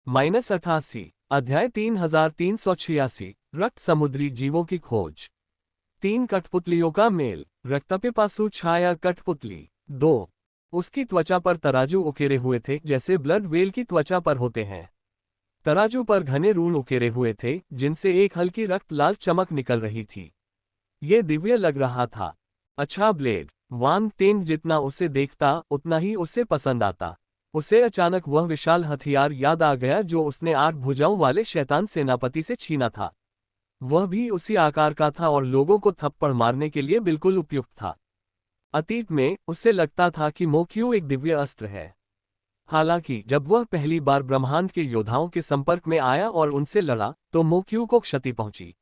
-88 अध्याय 3386 रक्त समुद्री जीवों की खोज। 3 कठपुतलियों का मेल। रक्तपिपासु छाया कठपुतली 2। उसकी त्वचा पर तराजू उकेरे हुए थे जैसे ब्लड व्हेल की त्वचा पर होते हैं। तराजू पर घने रून उकेरे हुए थे जिनसे एक हल्की रक्त लाल चमक निकल रही थी। ये दिव्य लग रहा था। अच्छा ब्लेड। वान टेंग जितना उसे देखता उतना ही उसे पसंद आता। उसे अचानक वह विशाल हथियार याद आ गया जो उसने 8 भुजाओं वाले शैतान सेनापति से छीना था। वह भी उसी आकार का था और लोगों को थप्पड़ मारने के लिए बिल्कुल उपयुक्त था। अतीत में उसे लगता था कि मोक्यू एक दिव्य अस्त्र है। हालांकि जब वह पहली बार ब्रह्मांड के योद्धाओं के संपर्क में आया और उनसे लड़ा तो मोक्यू को क्षति पहुंची।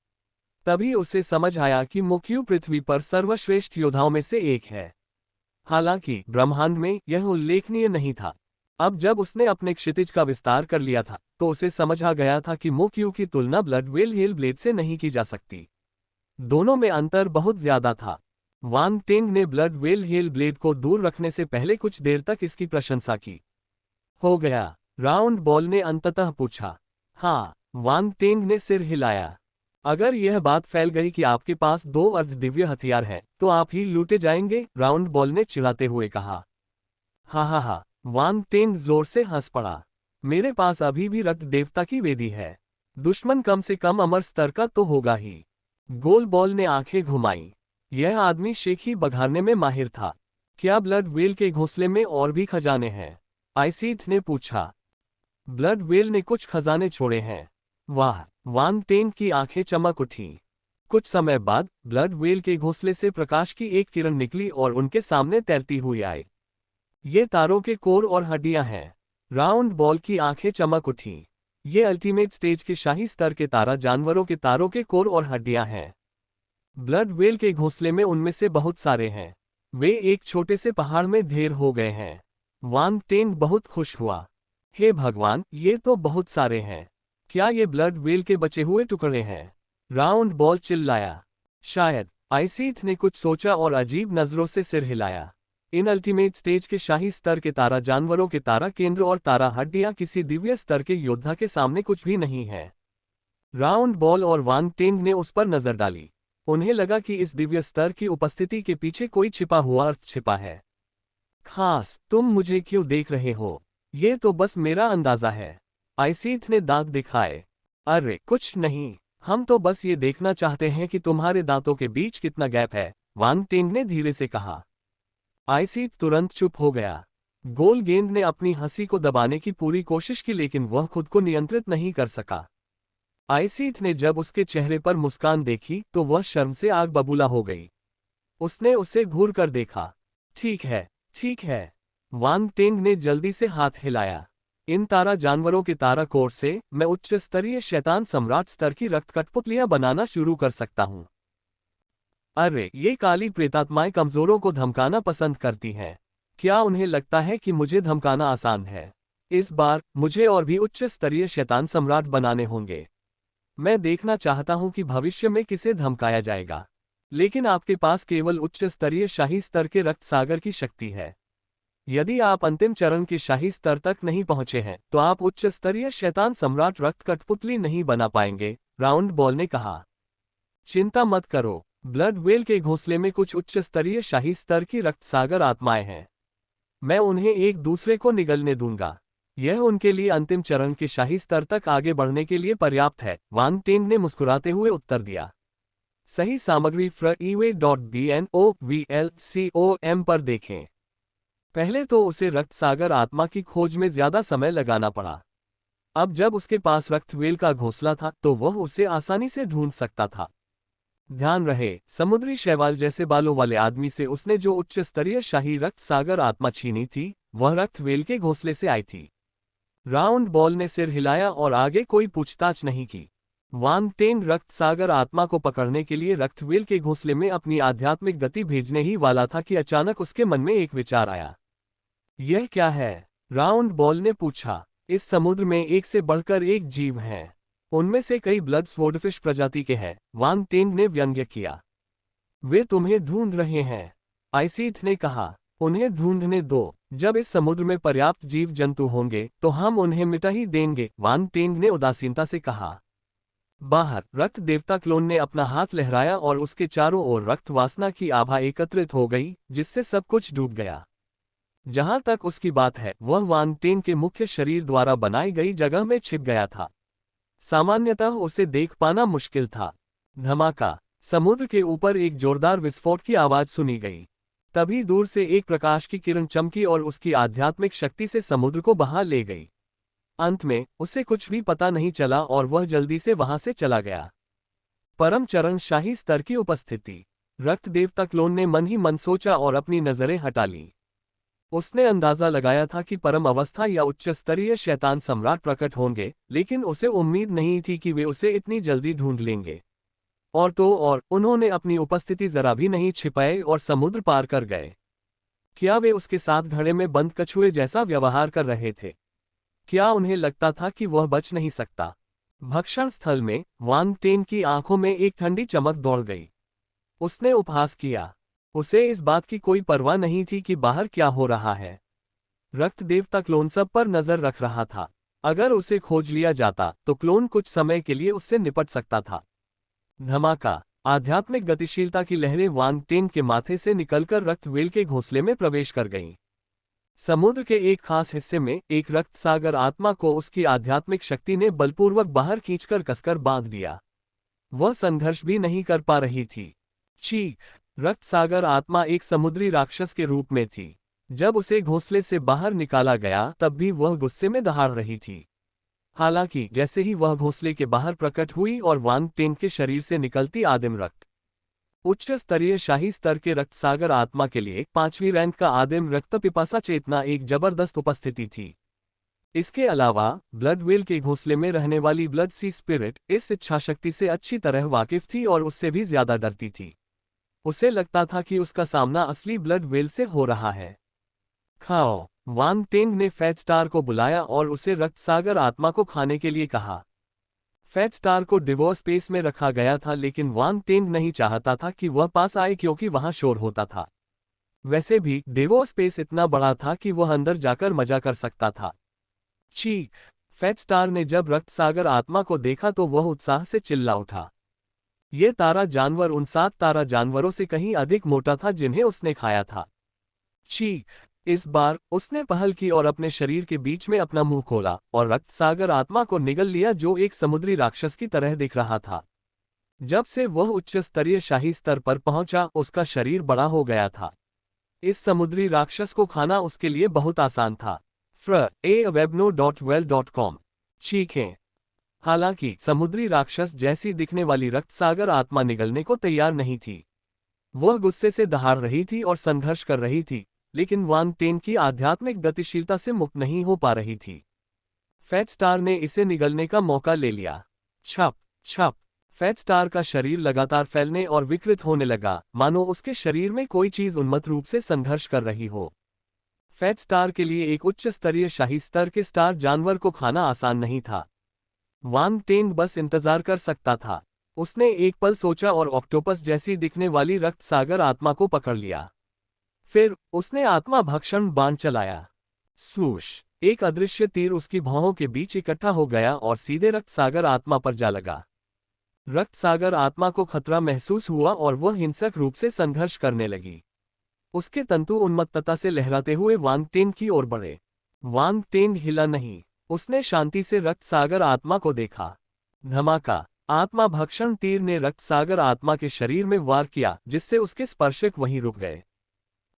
तभी उसे समझ आया कि मोक्यू पृथ्वी पर सर्वश्रेष्ठ योद्धाओं में से एक है। हालांकि ब्रह्मांड में यह उल्लेखनीय नहीं था। अब जब उसने अपने क्षितिज का विस्तार कर लिया था तो उसे समझ आ गया था कि मोक्यू की तुलना ब्लड व्हेल हेल ब्लेड से नहीं की जा सकती। दोनों में अंतर बहुत ज्यादा था। वान टेंग ने ब्लड व्हेल हेल ब्लेड को दूर रखने से पहले कुछ देर तक इसकी प्रशंसा की। हो गया? राउंड बॉल ने अंततः पूछा। हाँ, वान टेंग ने सिर हिलाया। अगर यह बात फैल गई कि आपके पास 2 अर्धदिव्य हथियार हैं तो आप ही लूटे जाएंगे, राउंड बॉल ने चिढ़ाते हुए कहा। हा, वान टेंग जोर से हंस पड़ा। मेरे पास अभी भी रक्त देवता की वेदी है। दुश्मन कम से कम अमर स्तर का तो होगा ही। गोल बॉल ने आंखें घुमाई। यह आदमी शेखी बघारने में माहिर था। क्या ब्लड व्हेल के घोंसले में और भी खजाने हैं? आइसीथ ने पूछा। ब्लड व्हेल ने कुछ खजाने छोड़े हैं। वाह! वान टेंग की आंखें चमक उठी। कुछ समय बाद ब्लड व्हेल के घोंसले से प्रकाश की एक किरण निकली और उनके सामने तैरती हुई आई। ये तारों के कोर और हड्डियां हैं। राउंड बॉल की आंखें चमक उठी। ये अल्टीमेट स्टेज के शाही स्तर के तारा जानवरों के तारों के कोर और हड्डियां हैं। ब्लड व्हेल के घोंसले में उनमें से बहुत सारे हैं। वे एक छोटे से पहाड़ में ढेर हो गए हैं। वान टेंग बहुत खुश हुआ। हे भगवान, ये तो बहुत सारे हैं। क्या ये ब्लड व्हेल के बचे हुए टुकड़े हैं? राउंड बॉल चिल्लाया। शायद। आइसीथ ने कुछ सोचा और अजीब नजरों से सिर हिलाया। इन अल्टीमेट स्टेज के शाही स्तर के तारा जानवरों के तारा केंद्र और तारा हड्डियां किसी दिव्य स्तर के योद्धा के सामने कुछ भी नहीं है। राउंड बॉल और वान टेंग ने उस पर नजर डाली। उन्हें लगा कि इस दिव्य स्तर की उपस्थिति के पीछे कोई छिपा हुआ अर्थ छिपा है। खास, तुम मुझे क्यों देख रहे हो? ये तो बस मेरा अंदाजा है। आइसीथ ने दांत दिखाए। अरे कुछ नहीं, हम तो बस ये देखना चाहते हैं कि तुम्हारे दांतों के बीच कितना गैप है, वान टेंग ने धीरे से कहा। आइसीथ तुरंत चुप हो गया। गोल गेंद ने अपनी हंसी को दबाने की पूरी कोशिश की लेकिन वह खुद को नियंत्रित नहीं कर सका। आइसीथ ने जब उसके चेहरे पर मुस्कान देखी तो वह शर्म से आग बबूला हो गई। उसने उसे घूर कर देखा। ठीक है, ठीक है। वान टेंग ने जल्दी से हाथ हिलाया। इन तारा जानवरों के तारा कोर से मैं उच्च स्तरीय शैतान सम्राट स्तर की रक्त कठपुतलियां बनाना शुरू कर सकता हूं। अरे, ये काली प्रेतात्माएं कमजोरों को धमकाना पसंद करती हैं। क्या उन्हें लगता है कि मुझे धमकाना आसान है? इस बार मुझे और भी उच्च स्तरीय शैतान सम्राट बनाने होंगे। मैं देखना चाहता हूं कि भविष्य में किसे धमकाया जाएगा। लेकिन आपके पास केवल उच्च स्तरीय शाही स्तर के रक्त सागर की शक्ति है। यदि आप अंतिम चरण के शाही स्तर तक नहीं पहुंचे हैं तो आप उच्च स्तरीय शैतान सम्राट रक्त कठपुतली नहीं बना पाएंगे, राउंड बॉल ने कहा। चिंता मत करो, ब्लड व्हेल के घोंसले में कुछ उच्च स्तरीय शाही स्तर की रक्त सागर आत्माएं हैं। मैं उन्हें एक दूसरे को निगलने दूंगा। यह उनके लिए अंतिम चरण के शाही स्तर तक आगे बढ़ने के लिए पर्याप्त है, वान टेंग ने मुस्कुराते हुए उत्तर दिया। सही सामग्री freeway.bnovlcom पर देखें। पहले तो उसे रक्त सागर आत्मा की खोज में ज्यादा समय लगाना पड़ा। अब जब उसके पास रक्त व्हेल का घोंसला था तो वह उसे आसानी से ढूंढ सकता था। ध्यान रहे, समुद्री शैवाल जैसे बालों वाले आदमी से उसने जो उच्च स्तरीय शाही रक्त सागर आत्मा छीनी थी वह रक्त व्हेल के घोंसले से आई थी। राउंड बॉल ने सिर हिलाया और आगे कोई पूछताछ नहीं की। वान टेंग रक्त सागर आत्मा को पकड़ने के लिए रक्त व्हेल के घोंसले में अपनी आध्यात्मिक गति भेजने ही वाला था कि अचानक उसके मन में एक विचार आया। यह क्या है? राउंड बॉल ने पूछा। इस समुद्र में एक से बढ़कर एक जीव हैं। उनमें से कई ब्लड स्वॉर्डफिश प्रजाति के हैं, वान टेंग ने व्यंग्य किया। वे तुम्हें ढूंढ रहे हैं, आइसीथ ने कहा। उन्हें ढूंढने दो। जब इस समुद्र में पर्याप्त जीव जंतु होंगे तो हम उन्हें मिटा ही देंगे, वान टेंग ने उदासीनता से कहा। बाहर रक्त देवता क्लोन ने अपना हाथ लहराया और उसके चारों ओर रक्त वासना की आभा एकत्रित हो गई, जिससे सब कुछ डूब गया। जहां तक उसकी बात है, वह वान टेन के मुख्य शरीर द्वारा बनाई गई जगह में छिप गया था। सामान्यतः उसे देख पाना मुश्किल था। धमाका। समुद्र के ऊपर एक जोरदार विस्फोट की आवाज सुनी गई। तभी दूर से एक प्रकाश की किरण चमकी और उसकी आध्यात्मिक शक्ति से समुद्र को बहा ले गई। अंत में उसे कुछ भी पता नहीं चला और वह जल्दी से वहां से चला गया। परम चरण शाही स्तर की उपस्थिति। रक्त देवता क्लोन ने मन ही मन सोचा और अपनी नजरें हटा ली। उसने अंदाजा लगाया था कि परम अवस्था या उच्च स्तरीय शैतान सम्राट प्रकट होंगे, लेकिन उसे उम्मीद नहीं थी कि वे उसे इतनी जल्दी ढूंढ लेंगे। और तो और उन्होंने अपनी उपस्थिति जरा भी नहीं छिपाई और समुद्र पार कर गए। क्या वे उसके साथ घड़े में बंद कछुए जैसा व्यवहार कर रहे थे? क्या उन्हें लगता था कि वह बच नहीं सकता? भक्षण स्थल में वान टेन की आंखों में एक ठंडी चमक दौड़ गई। उसने उपहास किया। उसे इस बात की कोई परवाह नहीं थी कि बाहर क्या हो रहा है। रक्त देवता क्लोन सब पर नजर रख रहा था। अगर उसे खोज लिया जाता तो क्लोन कुछ समय के लिए उससे निपट सकता था। धमाका। आध्यात्मिक गतिशीलता की लहरें वान टेन के माथे से निकलकर रक्त वेल के घोंसले में प्रवेश कर गईं। समुद्र के एक खास हिस्से में एक रक्त सागर आत्मा को उसकी आध्यात्मिक शक्ति ने बलपूर्वक बाहर खींचकर कसकर बांध दिया। वह संघर्ष भी नहीं कर पा रही थी। चीख। रक्त सागर आत्मा एक समुद्री राक्षस के रूप में थी। जब उसे घोंसले से बाहर निकाला गया तब भी वह गुस्से में दहाड़ रही थी। हालांकि जैसे ही वह घोंसले के बाहर प्रकट हुई और वान टेन के शरीर से निकलती आदिम रक्त, उच्च स्तरीय शाही स्तर के रक्त सागर आत्मा के लिए 5वीं रैंक का आदिम रक्त पिपासा चेतना एक जबरदस्त उपस्थिति थी। इसके अलावा ब्लड वेल के घोंसले में रहने वाली ब्लड सी स्पिरिट इस इच्छाशक्ति से अच्छी तरह वाकिफ थी और उससे भी ज्यादा डरती थी। उसे लगता था कि उसका सामना असली ब्लड वेल से हो रहा है। खाओ। वान टेंग ने फैट स्टार को बुलाया और उसे रक्त सागर आत्मा को खाने के लिए कहा। फैट स्टार को डिवो स्पेस में रखा गया था, लेकिन वान टेंग नहीं चाहता था कि वह पास आए क्योंकि वहां शोर होता था। वैसे भी डिवो स्पेस इतना बड़ा था कि वह अंदर जाकर मजा कर सकता था। चीख। फैट स्टार ने जब रक्त सागर आत्मा को देखा तो वह उत्साह से चिल्ला उठा। ये तारा जानवर उन 7 तारा जानवरों से कहीं अधिक मोटा था जिन्हें उसने खाया था। चीख। इस बार उसने पहल की और अपने शरीर के बीच में अपना मुंह खोला और रक्त सागर आत्मा को निगल लिया, जो एक समुद्री राक्षस की तरह दिख रहा था। जब से वह उच्च स्तरीय शाही स्तर पर पहुंचा, उसका शरीर बड़ा हो गया था। इस समुद्री राक्षस को खाना उसके लिए बहुत आसान था। webno.well.com। चीखें। हालांकि समुद्री राक्षस जैसी दिखने वाली रक्त सागर आत्मा निगलने को तैयार नहीं थी। वह गुस्से से दहाड़ रही थी और संघर्ष कर रही थी, लेकिन वान टेन की आध्यात्मिक गतिशीलता से मुक्त नहीं हो पा रही थी। फैट स्टार ने इसे निगलने का मौका ले लिया। छप छप। फैट स्टार का शरीर लगातार फैलने और विकृत होने लगा, मानो उसके शरीर में कोई चीज उन्मत्त रूप से संघर्ष कर रही हो। फैट स्टार के लिए एक उच्च स्तरीय शाही स्तर के स्टार जानवर को खाना आसान नहीं था। वान टेन बस इंतजार कर सकता था। उसने एक पल सोचा और ऑक्टोपस जैसी दिखने वाली रक्त सागर आत्मा को पकड़ लिया। फिर उसने आत्मा भक्षण बाण चलाया। स्वूश। एक अदृश्य तीर उसकी भौहों के बीच इकट्ठा हो गया और सीधे रक्त सागर आत्मा पर जा लगा। रक्त सागर आत्मा को खतरा महसूस हुआ और वह हिंसक रूप से संघर्ष करने लगी। उसके तंतु उन्मत्तता से लहराते हुए वान टेन की ओर बढ़े। वान टेन हिला नहीं। उसने शांति से रक्त सागर आत्मा को देखा। धमाका। आत्मा भक्षण तीर ने रक्त सागर आत्मा के शरीर में वार किया, जिससे उसके स्पर्शक वहीं रुक गए।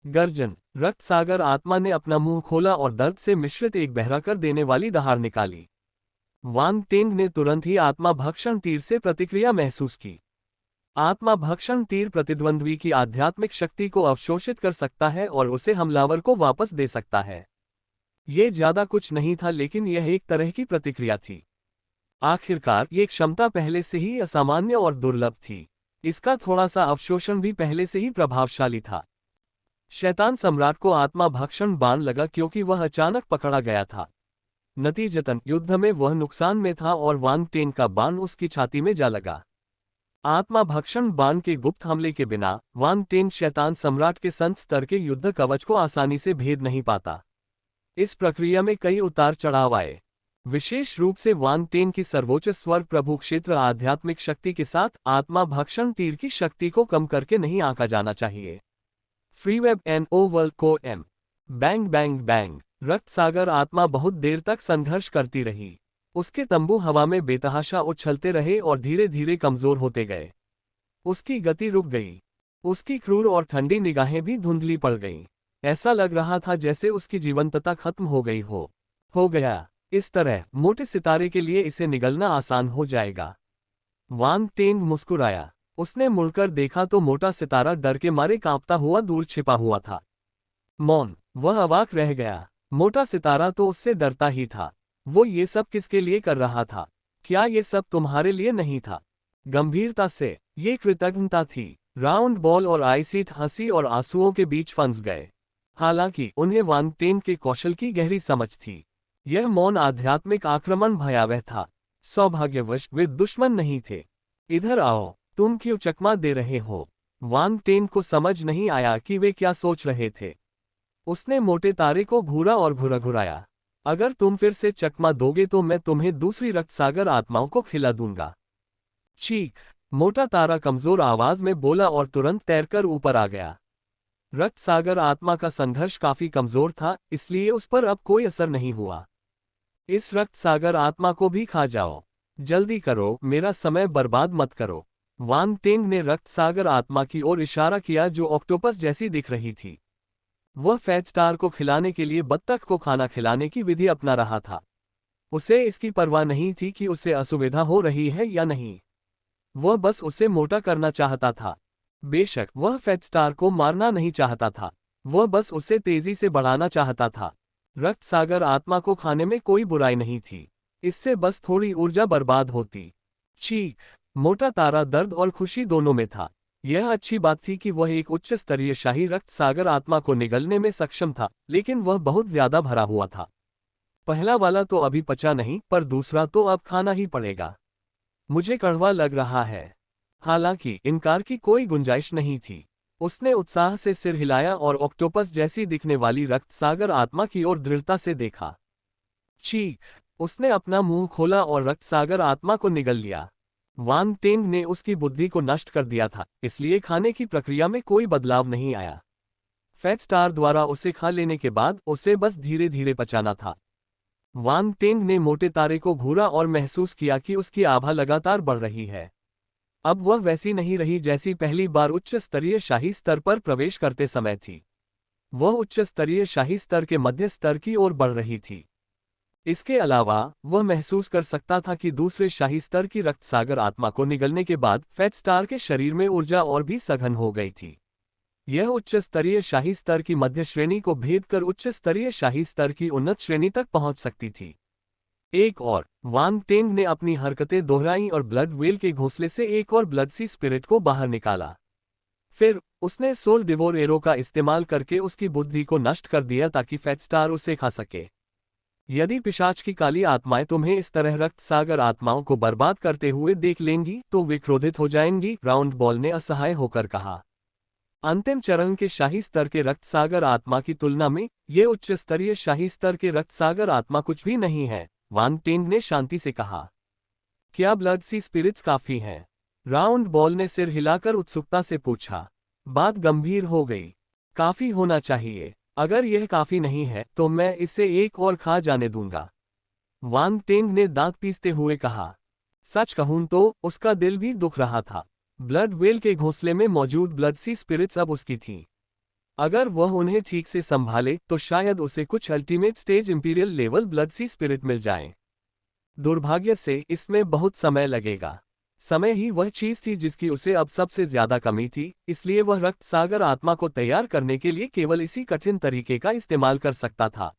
गर्जन। रक्त सागर आत्मा ने अपना मुंह खोला और दर्द से मिश्रित एक बहरा कर देने वाली दहाड़ निकाली। वान टेंग ने तुरंत ही आत्मा भक्षण तीर से प्रतिक्रिया महसूस की। आत्मा भक्षण तीर प्रतिद्वंद्वी की आध्यात्मिक शक्ति को अवशोषित कर सकता है और उसे हमलावर को वापस दे सकता है। यह ज्यादा कुछ नहीं था, लेकिन यह एक तरह की प्रतिक्रिया थी। आखिरकार ये क्षमता पहले से ही असामान्य और दुर्लभ थी। इसका थोड़ा सा अवशोषण भी पहले से ही प्रभावशाली था। शैतान सम्राट को आत्मा भक्षण बाण लगा क्योंकि वह अचानक पकड़ा गया था। नतीजतन युद्ध में वह नुकसान में था और वान टेन का बाण उसकी छाती में जा लगा। आत्मा भक्षण बाण के गुप्त हमले के बिना वांग टेन शैतान सम्राट के संत स्तर के युद्ध कवच को आसानी से भेद नहीं पाता। इस प्रक्रिया में कई उतार चढ़ाव आए। विशेष रूप से वांग टेन की सर्वोच्च स्वर्ग प्रभु क्षेत्र आध्यात्मिक शक्ति के साथ आत्मा भक्षण तीर की शक्ति को कम करके नहीं आंका जाना चाहिए। फ्री वेब एंड ओ वर्ल्ड को एम बैंग बैंग बैंग। रक्त सागर आत्मा बहुत देर तक संघर्ष करती रही। उसके तंबू हवा में बेतहाशा उछलते रहे और धीरे धीरे कमजोर होते गए। उसकी गति रुक गई। उसकी क्रूर और ठंडी निगाहें भी धुंधली पड़ गईं। ऐसा लग रहा था जैसे उसकी जीवंतता खत्म हो गई हो। हो गया। इस तरह मोटे सितारे के लिए इसे निगलना आसान हो जाएगा। वांग टेन मुस्कुराया। उसने मुड़कर देखा तो मोटा सितारा डर के मारे कांपता हुआ दूर छिपा हुआ था। मौन। वह अवाक रह गया। मोटा सितारा तो उससे डरता ही था। वो ये सब किसके लिए कर रहा था? क्या ये सब तुम्हारे लिए नहीं था? गंभीरता से। ये कृतज्ञता थी। राउंड बॉल और आइसीट हंसी और आंसुओं के बीच फंस गए। हालांकि उन्हें वांग टेन के कौशल की गहरी समझ थी। यह मौन आध्यात्मिक आक्रमण भयावह था। सौभाग्यवश वे दुश्मन नहीं थे। इधर आओ। तुम क्यों चकमा दे रहे हो? वांग टेन को समझ नहीं आया कि वे क्या सोच रहे थे। उसने मोटे तारे को घूरा और घुराया। अगर तुम फिर से चकमा दोगे तो मैं तुम्हें दूसरी रक्त सागर आत्माओं को खिला दूंगा। चीख। मोटा तारा कमजोर आवाज में बोला और तुरंत तैरकर ऊपर आ गया। रक्त सागर आत्मा का संघर्ष काफी कमजोर था, इसलिए उस पर अब कोई असर नहीं हुआ। इस रक्त सागर आत्मा को भी खा जाओ। जल्दी करो, मेरा समय बर्बाद मत करो। वांग टेन ने रक्त सागर आत्मा की ओर इशारा किया जो ऑक्टोपस जैसी दिख रही थी। वह फैट स्टार को खिलाने के लिए बत्तख को खाना खिलाने की विधि अपना रहा था। उसे इसकी परवाह नहीं थी कि उसे असुविधा हो रही है या नहीं। वह बस उसे मोटा करना चाहता था। बेशक वह फैट स्टार को मारना नहीं चाहता था। वह बस उसे तेजी से बढ़ाना चाहता था। रक्त सागर आत्मा को खाने में कोई बुराई नहीं थी। इससे बस थोड़ी ऊर्जा बर्बाद होती। चीख। मोटा तारा दर्द और खुशी दोनों में था। यह अच्छी बात थी कि वह एक उच्च स्तरीय शाही रक्त सागर आत्मा को निगलने में सक्षम था, लेकिन वह बहुत ज्यादा भरा हुआ था। पहला वाला तो अभी पचा नहीं, पर दूसरा तो अब खाना ही पड़ेगा। मुझे कड़वा लग रहा है। हालांकि इनकार की कोई गुंजाइश नहीं थी। उसने उत्साह से सिर हिलाया और ऑक्टोपस जैसी दिखने वाली रक्त सागर आत्मा की ओर दृढ़ता से देखा। चीख। उसने अपना मुंह खोला और रक्त सागर आत्मा को निगल लिया। वांग टेन ने उसकी बुद्धि को नष्ट कर दिया था, इसलिए खाने की प्रक्रिया में कोई बदलाव नहीं आया। फैट स्टार द्वारा उसे खा लेने के बाद उसे बस धीरे धीरे पचाना था। वांग टेन ने मोटे तारे को घूरा और महसूस किया कि उसकी आभा लगातार बढ़ रही है। अब वह वैसी नहीं रही जैसी पहली बार उच्च स्तरीय शाही स्तर पर प्रवेश करते समय थी। वह उच्च स्तरीय शाही स्तर के मध्य स्तर की ओर बढ़ रही थी। इसके अलावा वह महसूस कर सकता था कि दूसरे शाही स्तर की रक्त सागर आत्मा को निगलने के बाद फैट स्टार के शरीर में ऊर्जा और भी सघन हो गई थी। यह उच्च स्तरीय शाही स्तर की मध्य श्रेणी को भेद कर उच्च स्तरीय शाही स्तर की उन्नत श्रेणी तक पहुंच सकती थी। एक और। वांग टेन ने अपनी हरकतें दोहराई और ब्लड व्हेल के घोंसले से एक और ब्लड सी स्पिरिट को बाहर निकाला। फिर उसने सोल डिवोर एरो का इस्तेमाल करके उसकी बुद्धि को नष्ट कर दिया ताकि फैट स्टार उसे खा सके। यदि पिशाच की काली आत्माएं तुम्हें इस तरह रक्त सागर आत्माओं को बर्बाद करते हुए देख लेंगी तो वे क्रोधित हो जाएंगी, राउंड बॉल ने असहाय होकर कहा। अंतिम चरण के शाही स्तर के रक्त सागर आत्मा की तुलना में ये उच्च स्तरीय शाही स्तर के रक्त सागर आत्मा कुछ भी नहीं है, वांग टेन ने शांति से कहा। क्या ब्लड सी स्पिरिट्स काफी हैं? राउंड बॉल ने सिर हिलाकर उत्सुकता से पूछा। बात गंभीर हो गई। काफी होना चाहिए। अगर यह काफी नहीं है तो मैं इसे एक और खा जाने दूंगा, वांग टेन ने दांत पीसते हुए कहा। सच कहूं तो उसका दिल भी दुख रहा था। ब्लड व्हेल के घोंसले में मौजूद ब्लड सी स्पिरिट्स अब उसकी थीं। अगर वह उन्हें ठीक से संभाले तो शायद उसे कुछ ultimate stage imperial level blood sea spirit मिल जाए। दुर्भाग्य से इसमें बहुत समय लगेगा। समय ही वह चीज थी जिसकी उसे अब सबसे ज्यादा कमी थी, इसलिए वह रक्त सागर आत्मा को तैयार करने के लिए केवल इसी कठिन तरीके का इस्तेमाल कर सकता था।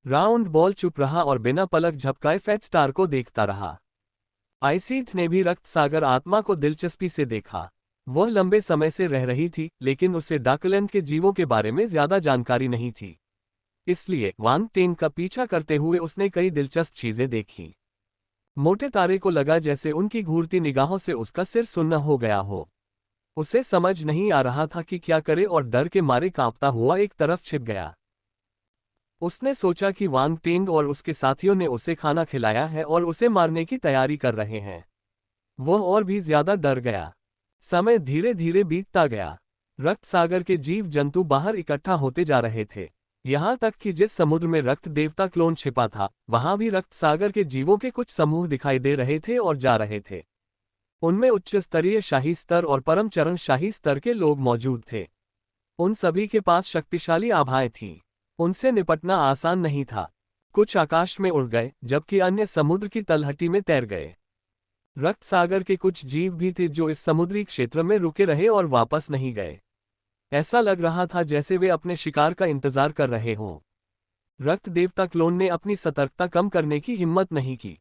राउंड बॉल चुप रहा और बिना पलक झपकाए फैट स्टार को देखता रहा। आइसीथ ने भी रक्त सागर आत्मा को दिलचस्पी से देखा। वह लंबे समय से रह रही थी, लेकिन उसे डार्कलैंड के जीवों के बारे में ज्यादा जानकारी नहीं थी। इसलिए वांग टेन का पीछा करते हुए उसने कई दिलचस्प चीजें देखीं। मोटे तारे को लगा जैसे उनकी घूरती निगाहों से उसका सिर सुन्न हो गया हो। उसे समझ नहीं आ रहा था कि क्या करे और डर के मारे कांपता हुआ एक तरफ छिप गया। उसने सोचा कि वांग टिंग और उसके साथियों ने उसे खाना खिलाया है और उसे मारने की तैयारी कर रहे हैं। वह और भी ज्यादा डर गया। समय धीरे धीरे बीतता गया। रक्त सागर के जीव जंतु बाहर इकट्ठा होते जा रहे थे। यहाँ तक कि जिस समुद्र में रक्त देवता क्लोन छिपा था, वहां भी रक्त सागर के जीवों के कुछ समूह दिखाई दे रहे थे और जा रहे थे। उनमें उच्च स्तरीय शाही स्तर और परम चरण शाही स्तर के लोग मौजूद थे। उन सभी के पास शक्तिशाली आभाएं थीं। उनसे निपटना आसान नहीं था। कुछ आकाश में उड़ गए, जबकि अन्य समुद्र की तलहटी में तैर गए। रक्त सागर के कुछ जीव भी थे जो इस समुद्री क्षेत्र में रुके रहे और वापस नहीं गए। ऐसा लग रहा था जैसे वे अपने शिकार का इंतजार कर रहे हों। रक्त देवता क्लोन ने अपनी सतर्कता कम करने की हिम्मत नहीं की।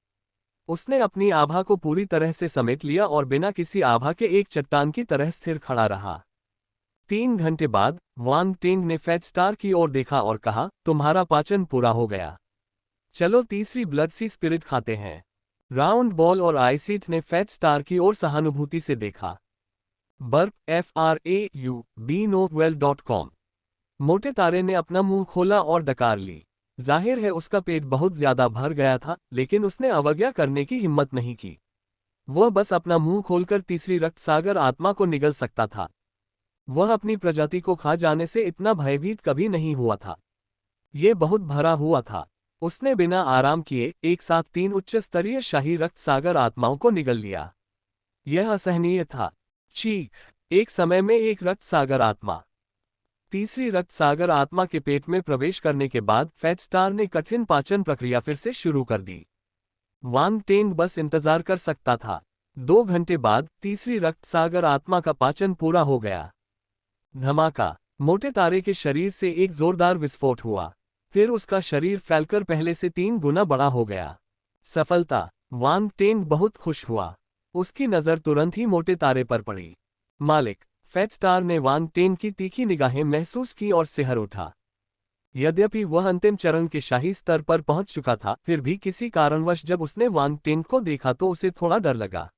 उसने अपनी आभा को पूरी तरह से समेट लिया और बिना किसी आभा के एक चट्टान की तरह स्थिर खड़ा रहा। 3 घंटे बाद वांग टिंग ने फेट स्टार की ओर देखा और कहा, तुम्हारा पाचन पूरा हो गया। चलो तीसरी ब्लड सी स्पिरिट खाते हैं। राउंड बॉल और आइसीथ ने फेट स्टार की ओर सहानुभूति से देखा। Burp FRAUBNOWELL.com। मोटे तारे ने अपना मुंह खोला और डकार ली। जाहिर है उसका पेट बहुत ज्यादा भर गया था, लेकिन उसने अवज्ञा करने की हिम्मत नहीं की। वह बस अपना मुंह खोलकर तीसरी रक्त सागर आत्मा को निगल सकता था। वह अपनी प्रजाति को खा जाने से इतना भयभीत कभी नहीं हुआ था। ये बहुत भरा हुआ था। उसने बिना आराम किए एक साथ 3 उच्च स्तरीय शाही रक्त सागर आत्माओं को निगल लिया। यह असहनीय था। चीख! एक समय में एक रक्त सागर आत्मा। तीसरी रक्त सागर आत्मा के पेट में प्रवेश करने के बाद फेट स्टार ने कठिन पाचन प्रक्रिया फिर से शुरू कर दी। वांग टिंग बस इंतजार कर सकता था। 2 घंटे बाद तीसरी रक्त सागर आत्मा का पाचन पूरा हो गया। धमाका! मोटे तारे के शरीर से एक जोरदार विस्फोट हुआ। फिर उसका शरीर फैलकर पहले से 3 गुना बड़ा हो गया। सफलता! वांग टिंग बहुत खुश हुआ। उसकी नजर तुरंत ही मोटे तारे पर पड़ी। मालिक! फेट स्टार ने वांग टिंग की तीखी निगाहें महसूस की और सिहर उठा। यद्यपि वह अंतिम चरण के शाही स्तर पर पहुंच चुका था, फिर भी किसी कारणवश जब उसने वांग टिंग को देखा तो उसे थोड़ा डर लगा।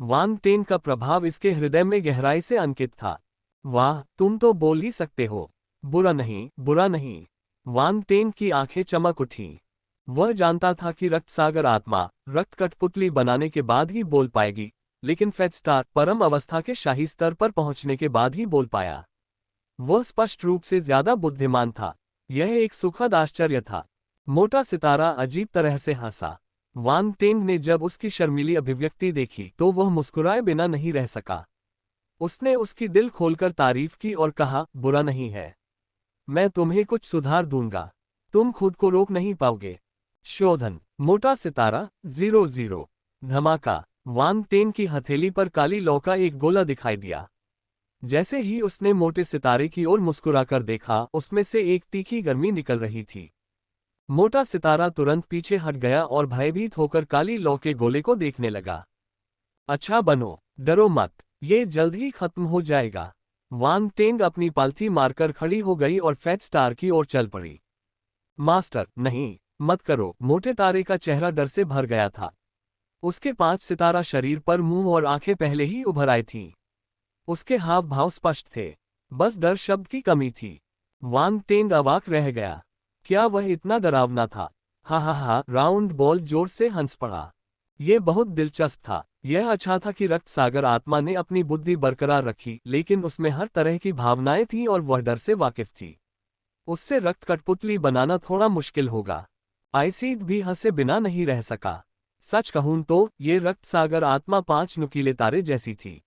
वांग टिंग का प्रभाव इसके हृदय में गहराई से अंकित था। वाह, तुम तो बोल ही सकते हो। बुरा नहीं, बुरा नहीं। वांग टिंग की आंखें चमक उठीं। वह जानता था कि रक्त सागर आत्मा रक्त कठपुतली बनाने के बाद ही बोल पाएगी, लेकिन फेट स्टार परम अवस्था के शाही स्तर पर पहुंचने के बाद ही बोल पाया। वह स्पष्ट रूप से ज्यादा बुद्धिमान था। यह एक सुखद आश्चर्य था। मोटा सितारा अजीब तरह से हंसा। वांग टिंग ने जब उसकी शर्मीली अभिव्यक्ति देखी तो वह मुस्कुराए बिना नहीं रह सका। उसने उसकी दिल खोलकर तारीफ की और कहा, बुरा नहीं है। मैं तुम्हें कुछ सुधार दूंगा। तुम खुद को रोक नहीं पाओगे। शोधन। मोटा सितारा 00। धमाका! वांग टिंग की हथेली पर काली लौ का एक गोला दिखाई दिया। जैसे ही उसने मोटे सितारे की ओर मुस्कुराकर देखा, उसमें से एक तीखी गर्मी निकल रही थी। मोटा सितारा तुरंत पीछे हट गया और भयभीत होकर काली लौ के गोले को देखने लगा। अच्छा बनो, डरो मत, ये जल्द ही खत्म हो जाएगा। वांग टिंग अपनी पालथी मारकर खड़ी हो गई और फेट स्टार की ओर चल पड़ी। मास्टर, नहीं, मत करो। मोटे तारे का चेहरा डर से भर गया था। उसके 5 सितारा शरीर पर मुंह और आंखें पहले ही उभर आई थीं। उसके हाव भाव स्पष्ट थे। बस डर शब्द की कमी थी। वांग टिंग अवाक रह गया। क्या वह इतना डरावना था? हा हा हा! राउंड बॉल जोर से हंस पड़ा। यह बहुत दिलचस्प था। यह अच्छा था कि रक्त सागर आत्मा ने अपनी बुद्धि बरकरार रखी, लेकिन उसमें हर तरह की भावनाएं थीं और वह डर से वाकिफ थी। उससे रक्त कठपुतली बनाना थोड़ा मुश्किल होगा। आइसीड भी हंसे बिना नहीं रह सका। सच कहूं तो ये रक्त सागर आत्मा 5 नुकीले तारे जैसी थी।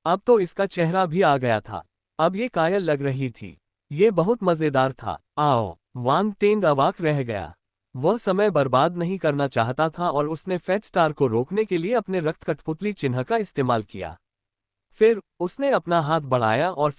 अब तो इसका चेहरा भी आ गया था। अब ये कायल लग रही थी। ये बहुत मजेदार था। आओ! वांग टिंग अवाक रह गया। वह समय बर्बाद नहीं करना चाहता था और उसने फेट स्टार को रोकने के लिए अपने रक्त कठपुतली चिन्ह का इस्तेमाल किया। फिर उसने अपना हाथ बढ़ाया और